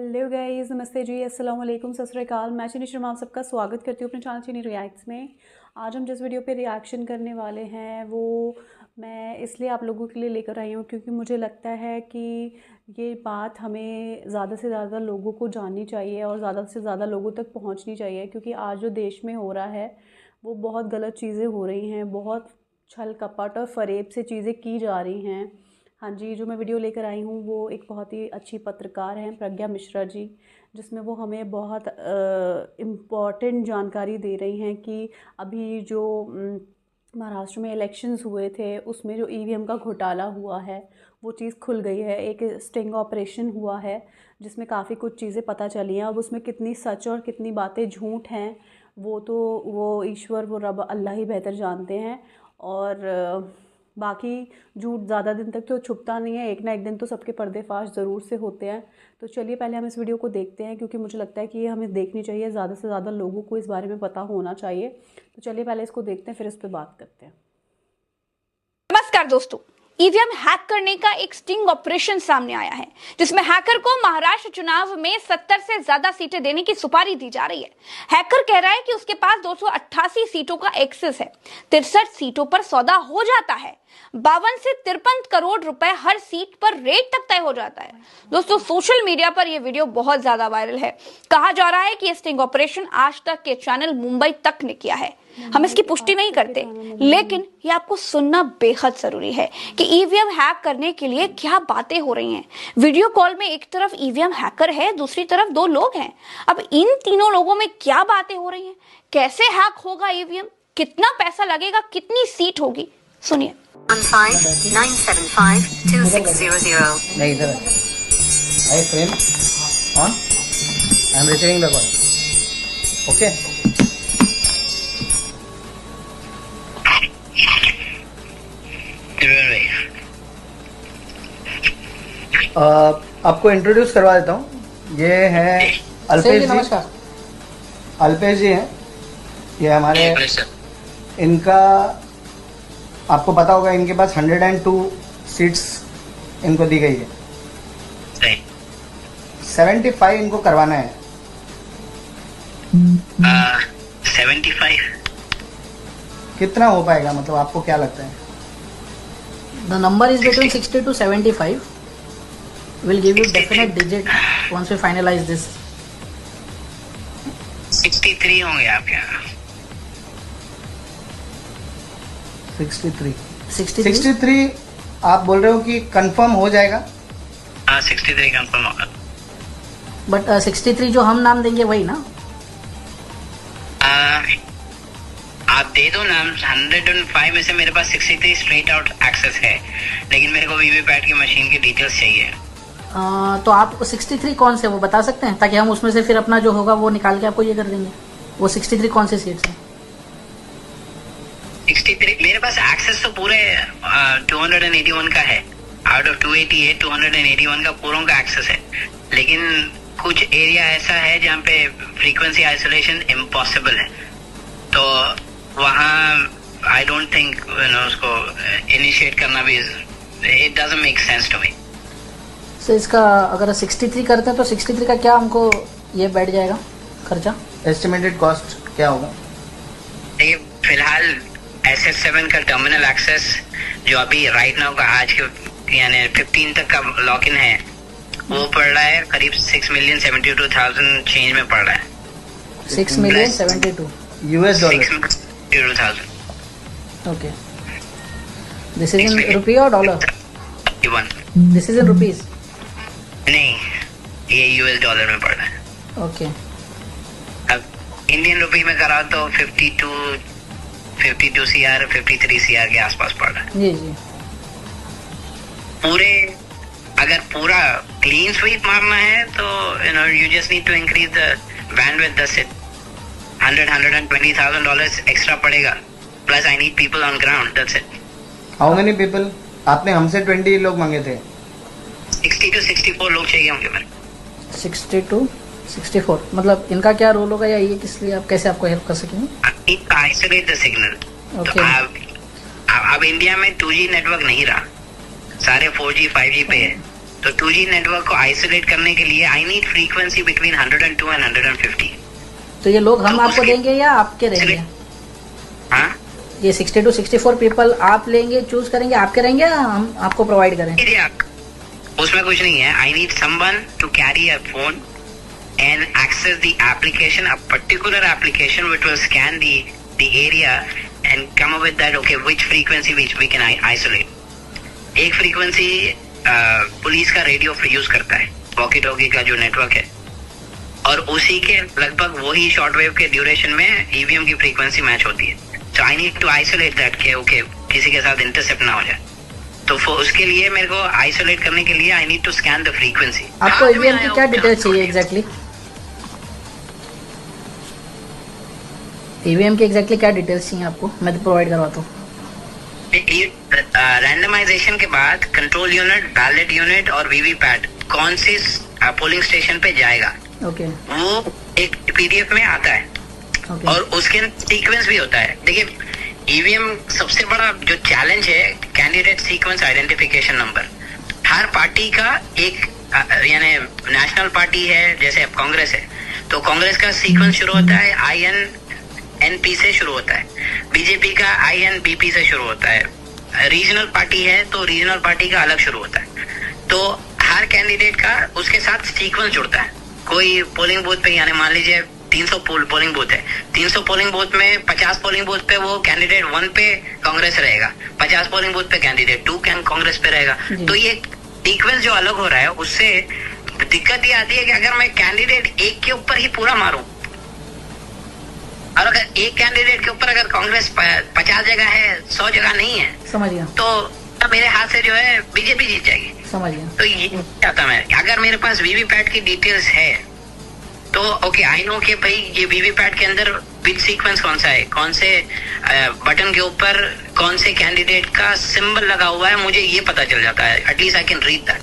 Hello guys, नमस्ते जी, अस्सलाम वालेकुम, सत श्री अकाल। मैं चीनी शर्मा आप सबका स्वागत करती हूँ अपने चैनल चीनी रिएक्ट्स में। आज हम जिस वीडियो पे रिएक्शन करने वाले हैं वो मैं इसलिए आप लोगों के लिए लेकर आई हूँ क्योंकि मुझे लगता है कि ये बात हमें ज़्यादा से ज़्यादा लोगों को जाननी चाहिए और ज़्यादा से ज़्यादा लोगों तक पहुँचनी चाहिए, क्योंकि आज जो देश में हो रहा है वो बहुत गलत चीज़ें हो रही हैं, बहुत छल कपट और फ़रेब से चीज़ें की जा रही हैं। हाँ जी, जो मैं वीडियो लेकर आई हूँ वो एक बहुत ही अच्छी पत्रकार हैं, प्रज्ञा मिश्रा जी, जिसमें वो हमें बहुत इम्पॉर्टेंट जानकारी दे रही हैं कि अभी जो महाराष्ट्र में इलेक्शंस हुए थे उसमें जो ईवीएम का घोटाला हुआ है वो चीज़ खुल गई है। एक स्टिंग ऑपरेशन हुआ है जिसमें काफ़ी कुछ चीज़ें पता चली हैं। अब उसमें कितनी सच और कितनी बातें झूठ हैं वो ईश्वर, वो रब, अल्लाह ही बेहतर जानते हैं। और बाकी झूठ ज़्यादा दिन तक तो छुपता नहीं है, एक ना एक दिन तो सबके पर्देफाश ज़रूर से होते हैं। तो चलिए पहले हम इस वीडियो को देखते हैं, क्योंकि मुझे लगता है कि ये हमें देखनी चाहिए, ज़्यादा से ज़्यादा लोगों को इस बारे में पता होना चाहिए। तो चलिए पहले इसको देखते हैं, फिर इस पर बात करते हैं। नमस्कार दोस्तों, ईवीएम हैक करने का एक स्टिंग ऑपरेशन सामने आया है, जिसमें हैकर को महाराष्ट्र चुनाव में 70 से ज्यादा सीटें देने की सुपारी दी जा रही है। हैकर कह रहा है कि उसके पास 288 सीटों का एक्सेस है, 63 सीटों पर सौदा हो जाता है, 52 से 53 करोड़ रुपए हर सीट पर रेट तक तय हो जाता है। दोस्तों, सोशल मीडिया पर यह वीडियो बहुत ज्यादा वायरल है। कहा जा रहा है कि यह स्टिंग ऑपरेशन आज तक के चैनल मुंबई तक ने किया है। हम इसकी पुष्टि नहीं करते, लेकिन ये आपको सुनना बेहद जरूरी है कि ईवीएम हैक करने के लिए क्या बातें हो रही हैं। वीडियो कॉल में एक तरफ ईवीएम हैकर है, दूसरी तरफ दो लोग हैं। अब इन तीनों लोगों में क्या बातें हो रही हैं, कैसे हैक होगा ईवीएम, कितना पैसा लगेगा, कितनी सीट होगी, सुनिए। 15-975-2600. नहीं इधर I frame on, I am receiving the call. Okay, आपको इंट्रोड्यूस करवा देता हूँ। ये हैं अल्पेश जी। नमस्कार। अल्पेश जी हैं ये हमारे। इनका आपको पता होगा, इनके पास 102 सीट्स इनको दी गई है। 75 इनको करवाना है। 75 कितना हो पाएगा, मतलब आपको क्या लगता है? The number is between 60 to 75. We'll give you definite digit once we finalize this. 63 होंगे आपके यहाँ। 63 आप बोल रहे हो कि कंफर्म हो जाएगा? हाँ, 63 कंफर्म होगा। बट 63 जो हम नाम देंगे वही ना? आप दे दो नाम। 105 में से मेरे पास 63 स्ट्रेट आउट एक्सेस है, लेकिन मेरे को वीवीपैट की मशीन की डिटेल्स चाहिए। तो आप 63 कौन से वो बता सकते हैं, ताकि हम उसमें से फिर अपना जो होगा वो निकाल के आपको ये कर देंगे। वो 63 कौन से सीट्स हैं? 63 मेरे पास एक्सेस तो पूरे 281 का है। आउट ऑफ 288 281 का पूरों का एक्सेस है, लेकिन कुछ एरिया ऐसा है जहाँ पे फ्रीक्वेंसी आइसोलेशन इम्पॉसिबल है, तो वहाँ आई डोंट थिंक उसको इनिशिएट करना भी it doesn't make sense to me. So इसका अगर 63 करते हैं तो 63 का क्या हमको ये बैठ जाएगा खर्चा? एस्टिमेटेड कॉस्ट क्या होगा? देखिए, फिलहाल SS7 का टर्मिनल एक्सेस जो अभी राइट नाउ का आज के यानी 15 तक का लॉक इन है, वो पड़ रहा है करीब 6,72,000 चेंज में पड़ रहा है। 6,72,000 US dollar. 6,72,000। Okay, this is in rupee और dollar? This is in rupees? नहीं, ये US डॉलर में पड़ रहा है। ओके, अब इंडियन रुपी में करा तो 52 CR 53 CR के आसपास पड़ रहा है। जी जी। अगर पूरा क्लीन स्वीप मारना है तो you just need to increase the bandwidth, that's it. $120,000 extra पड़ेगा, plus I need people on ground, that's it. How many people? आपने हमसे 20 लोग मांगे थे। 60 to 64 लोग चाहिए होंगे मेरे। 60 to 64 मतलब इनका क्या रोल होगा, या ये किस लिए, आप कैसे आपको हेल्प कर सकेंगे? Isolate the signal. ओके। अब इंडिया में 2G नेटवर्क नहीं रहा, सारे 4G 5G पे है, तो 2G नेटवर्क को आइसोलेट करने के लिए I need frequency between 102 and 150। तो ये लोग हम तो आपको देंगे या आपके रहेंगे? हाँ, ये 60 to 64 पीपल आप लेंगे, चूज करेंगे, आपके रहेंगे या हम आपको प्रोवाइड करें? उसमें कुछ नहीं है। I need someone to carry a phone and access the application, a particular application which will scan the area and come up with that, okay, which frequency which we can isolate। एक frequency police का radio use करता है, walkie talkie का जो network है, और उसी के लगभग वही शॉर्टवेव के ड्यूरेशन में ईवीएम की फ्रीक्वेंसी मैच होती है। तो I need to isolate that के ओके किसी के साथ इंटरसेप्ट ना हो जाए। तो उसके लिए मेरे को आइसोलेट करने के लिए I need to scan the frequency. आपको ईवीएम की क्या डिटेल्स चाहिए एग्जैक्टली? ईवीएम की एग्जैक्टली क्या डिटेल्स चाहिए आपको? मैं तो प्रोवाइड करवाता हूँ। रैंडमाइजेशन के बाद कंट्रोल यूनिट, बैलेट यूनिट और वीवीपैट कौन सी पोलिंग स्टेशन पे जाएगा, वो एक पीडीएफ में आता है। और उसके सीक्वेंस भी होता है। देखिए, ईवीएम सबसे बड़ा जो चैलेंज है कैंडिडेट सीक्वेंस आइडेंटिफिकेशन नंबर। हर पार्टी का एक यानी नेशनल पार्टी है, जैसे अब कांग्रेस है तो कांग्रेस का सीक्वेंस शुरू होता है INNP से शुरू होता है, बीजेपी का INBP से शुरू होता है, रीजनल पार्टी है तो रीजनल पार्टी का अलग शुरू होता है। तो हर कैंडिडेट का उसके साथ सीक्वेंस जुड़ता है। कोई पोलिंग बूथ पे, यानी मान लीजिए 300 पोलिंग बूथ है, 300 पोलिंग बूथ में 50 पोलिंग बूथ पे वो कैंडिडेट 1 पे कांग्रेस रहेगा, 50 पोलिंग बूथ पे कैंडिडेट 2 कांग्रेस पे रहेगा। तो ये सीक्वेंस जो अलग हो रहा है, उससे दिक्कत ये आती है कि अगर मैं कैंडिडेट एक के ऊपर ही पूरा मारूं, और अगर एक कैंडिडेट के ऊपर अगर कांग्रेस 50 जगह है, 100 जगह नहीं है, समझ गया, तो मेरे हाथ से जो है बीजेपी जीत जाएगी। समझ गया। तो ये चाहता मैं, अगर मेरे पास वीवीपैट की डिटेल्स है तो ओके, आई नो कि भाई ये वीवीपैट के अंदर बिट सीक्वेंस कौन सा है, कौन से बटन के ऊपर कौन से कैंडिडेट का सिंबल लगा हुआ है, मुझे ये पता चल जाता है। At least I can read that.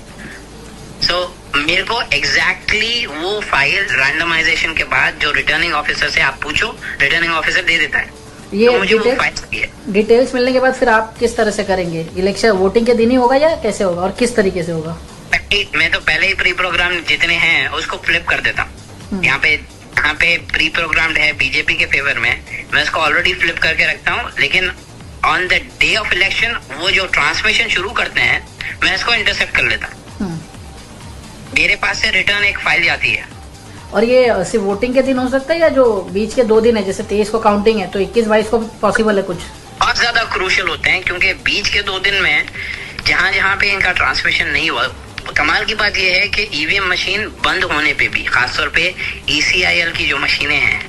So मेरे को एग्जैक्टली वो फाइल रैंडमाइजेशन के बाद जो रिटर्निंग ऑफिसर से आप पूछो, रिटर्निंग ऑफिसर दे देता है। ये तो मुझे वो फाइल डिटेल्स मिलने के बाद फिर आप किस तरह से करेंगे? इलेक्शन वोटिंग के दिन ही होगा या कैसे होगा और किस तरीके से होगा? मैं तो पहले ही प्री प्रोग्राम जितने हैं उसको फ्लिप कर देता हूँ। यहाँ पे प्री प्रोग्राम्ड है बीजेपी के फेवर में, मैं उसको ऑलरेडी फ्लिप करके रखता हूँ। लेकिन on the day of election वो जो ट्रांसमिशन शुरू करते हैं, मैं इसको इंटरसेप्ट कर लेता हूँ। मेरे पास से रिटर्न एक फाइल जाती है। और ये सिर्फ वोटिंग के दिन हो सकता है या जो बीच के 2 दिन है, जैसे 23 को काउंटिंग है तो 21-22 को पॉसिबल है? कुछ बहुत ज्यादा क्रूशियल होते हैं, क्योंकि बीच के 2 दिन में जहाँ पे इनका ट्रांसमिशन नहीं हुआ। कमाल की बात यह है कि ईवीएम मशीन बंद होने पे भी, खासतौर पे ECIL की जो मशीनें हैं,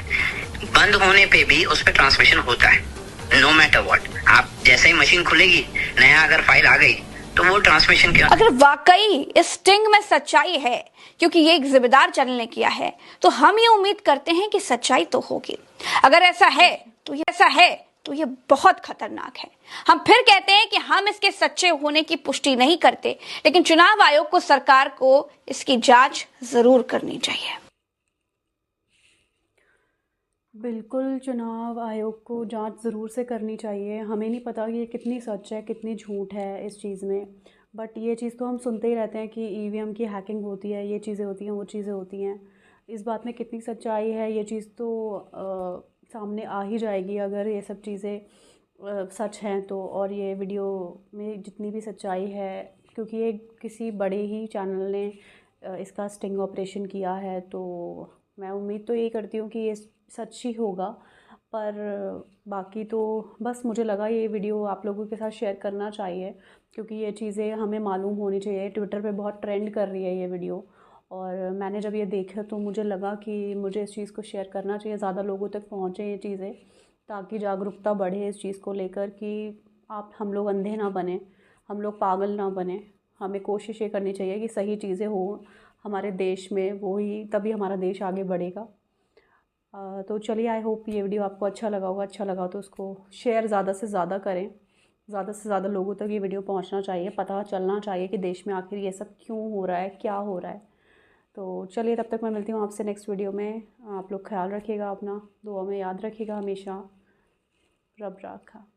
बंद होने पे भी उस पर ट्रांसमिशन होता है। नो मैटर व्हाट, आप जैसे ही मशीन खुलेगी, नया अगर फाइल आ गई तो वो ट्रांसमिशन क्या। अगर वाकई इस स्टिंग में सच्चाई है, क्योंकि ये एक जिम्मेदार चैनल ने किया है, तो हम ये उम्मीद करते हैं कि सच्चाई तो होगी। अगर ऐसा है तो ये बहुत खतरनाक है। हम फिर कहते हैं कि हम इसके सच्चे होने की पुष्टि नहीं करते, लेकिन चुनाव आयोग को, सरकार को इसकी जांच जरूर करनी चाहिए। बिल्कुल, चुनाव आयोग को जांच ज़रूर से करनी चाहिए। हमें नहीं पता कि ये कितनी सच है, कितनी झूठ है इस चीज़ में, बट ये चीज़ तो हम सुनते ही रहते हैं कि ईवीएम की हैकिंग होती है, ये चीज़ें होती हैं, वो चीज़ें होती हैं। इस बात में कितनी सच्चाई है, ये चीज़ तो सामने आ ही जाएगी अगर ये सब चीज़ें सच हैं तो। और ये वीडियो में जितनी भी सच्चाई है, क्योंकि ये किसी बड़े ही चैनल ने इसका स्टिंग ऑपरेशन किया है, तो मैं उम्मीद तो यही करती हूँ कि ये सच ही होगा। पर बाकी तो बस मुझे लगा ये वीडियो आप लोगों के साथ शेयर करना चाहिए, क्योंकि ये चीज़ें हमें मालूम होनी चाहिए। ट्विटर पे बहुत ट्रेंड कर रही है ये वीडियो, और मैंने जब ये देखा तो मुझे लगा कि मुझे इस चीज़ को शेयर करना चाहिए, ज़्यादा लोगों तक पहुँचे ये चीज़ें, ताकि जागरूकता बढ़े इस चीज़ को लेकर कि हम लोग अंधे ना बने, हम लोग पागल ना बने। हमें कोशिश ये करनी चाहिए कि सही चीज़ें हो हमारे देश में, वो ही तभी हमारा देश आगे बढ़ेगा। तो चलिए, आई होप ये वीडियो आपको अच्छा लगा होगा। अच्छा लगा तो उसको शेयर ज़्यादा से ज़्यादा करें, ज़्यादा से ज़्यादा लोगों तक ये वीडियो पहुंचना चाहिए, पता चलना चाहिए कि देश में आखिर ये सब क्यों हो रहा है, क्या हो रहा है। तो चलिए, तब तक मैं मिलती हूँ आपसे नेक्स्ट वीडियो में। आप लोग ख्याल रखिएगा अपना, दुआ में याद रखिएगा हमेशा। रब राखा।